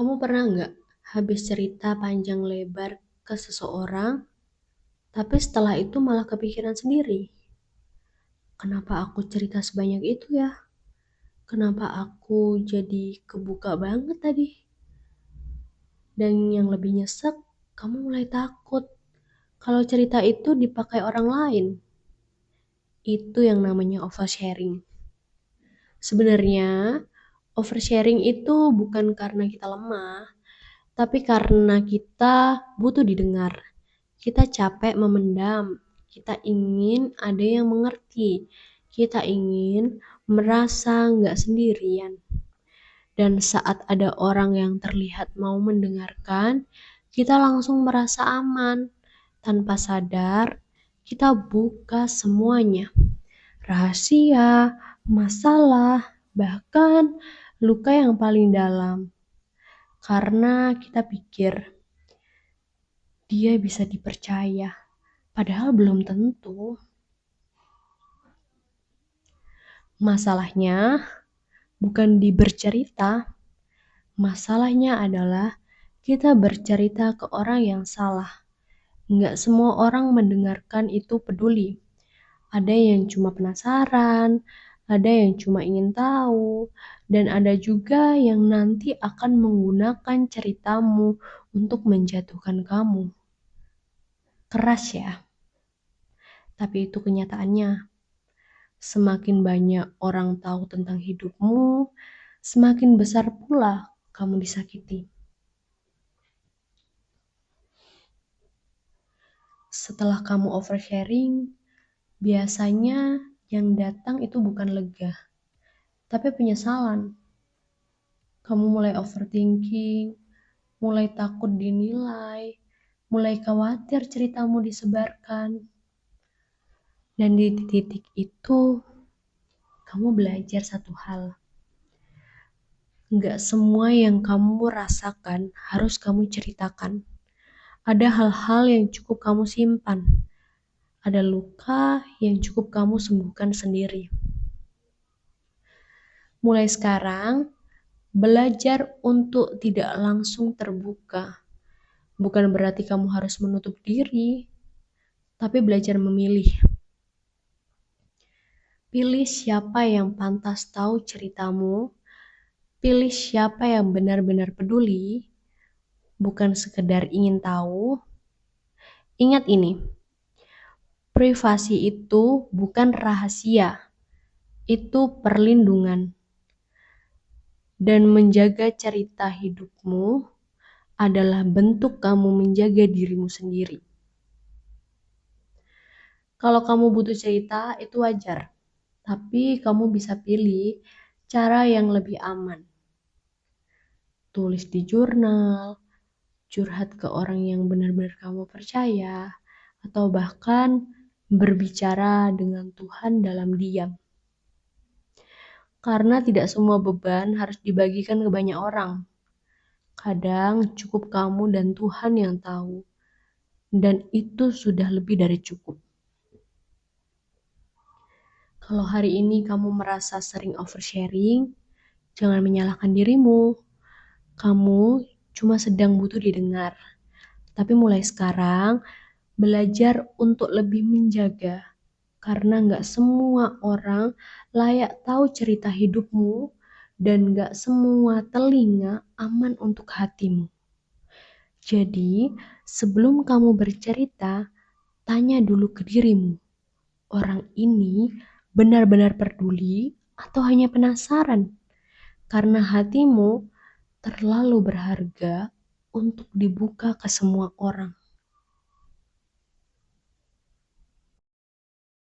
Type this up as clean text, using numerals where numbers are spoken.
Kamu pernah nggak habis cerita panjang lebar ke seseorang, tapi setelah itu malah kepikiran sendiri? Kenapa aku cerita sebanyak itu ya? Kenapa aku jadi kebuka banget tadi? Dan yang lebih nyesek, kamu mulai takut kalau cerita itu dipakai orang lain. Itu yang namanya oversharing. Sebenarnya, oversharing itu bukan karena kita lemah, tapi karena kita butuh didengar. Kita capek memendam, kita ingin ada yang mengerti, kita ingin merasa nggak sendirian. Dan saat ada orang yang terlihat mau mendengarkan, kita langsung merasa aman. Tanpa sadar, kita buka semuanya. Rahasia, masalah, bahkan luka yang paling dalam. Karena kita pikir, dia bisa dipercaya. Padahal belum tentu. Masalahnya bukan di bercerita. Masalahnya adalah kita bercerita ke orang yang salah. Nggak semua orang mendengarkan itu peduli. Ada yang cuma penasaran, ada yang cuma ingin tahu, dan ada juga yang nanti akan menggunakan ceritamu untuk menjatuhkan kamu. Keras ya, tapi itu kenyataannya. Semakin banyak orang tahu tentang hidupmu, semakin besar pula kamu disakiti. Setelah kamu oversharing, biasanya yang datang itu bukan lega, tapi penyesalan. Kamu mulai overthinking, mulai takut dinilai, mulai khawatir ceritamu disebarkan. Dan di titik itu, kamu belajar satu hal. Nggak semua yang kamu rasakan harus kamu ceritakan. Ada hal-hal yang cukup kamu simpan. Ada luka yang cukup kamu sembuhkan sendiri. Mulai sekarang, belajar untuk tidak langsung terbuka. Bukan berarti kamu harus menutup diri, tapi belajar memilih. Pilih siapa yang pantas tahu ceritamu, pilih siapa yang benar-benar peduli, bukan sekedar ingin tahu. Ingat ini, privasi itu bukan rahasia, itu perlindungan. Dan menjaga cerita hidupmu adalah bentuk kamu menjaga dirimu sendiri. Kalau kamu butuh cerita, itu wajar. Tapi kamu bisa pilih cara yang lebih aman. Tulis di jurnal, curhat ke orang yang benar-benar kamu percaya, atau bahkan berbicara dengan Tuhan dalam diam. Karena tidak semua beban harus dibagikan ke banyak orang. Kadang cukup kamu dan Tuhan yang tahu. Dan itu sudah lebih dari cukup. Kalau hari ini kamu merasa sering oversharing, jangan menyalahkan dirimu. Kamu cuma sedang butuh didengar. Tapi mulai sekarang, belajar untuk lebih menjaga. Karena gak semua orang layak tahu cerita hidupmu dan gak semua telinga aman untuk hatimu. Jadi, sebelum kamu bercerita, tanya dulu ke dirimu. Orang ini benar-benar peduli atau hanya penasaran? Karena hatimu terlalu berharga untuk dibuka ke semua orang.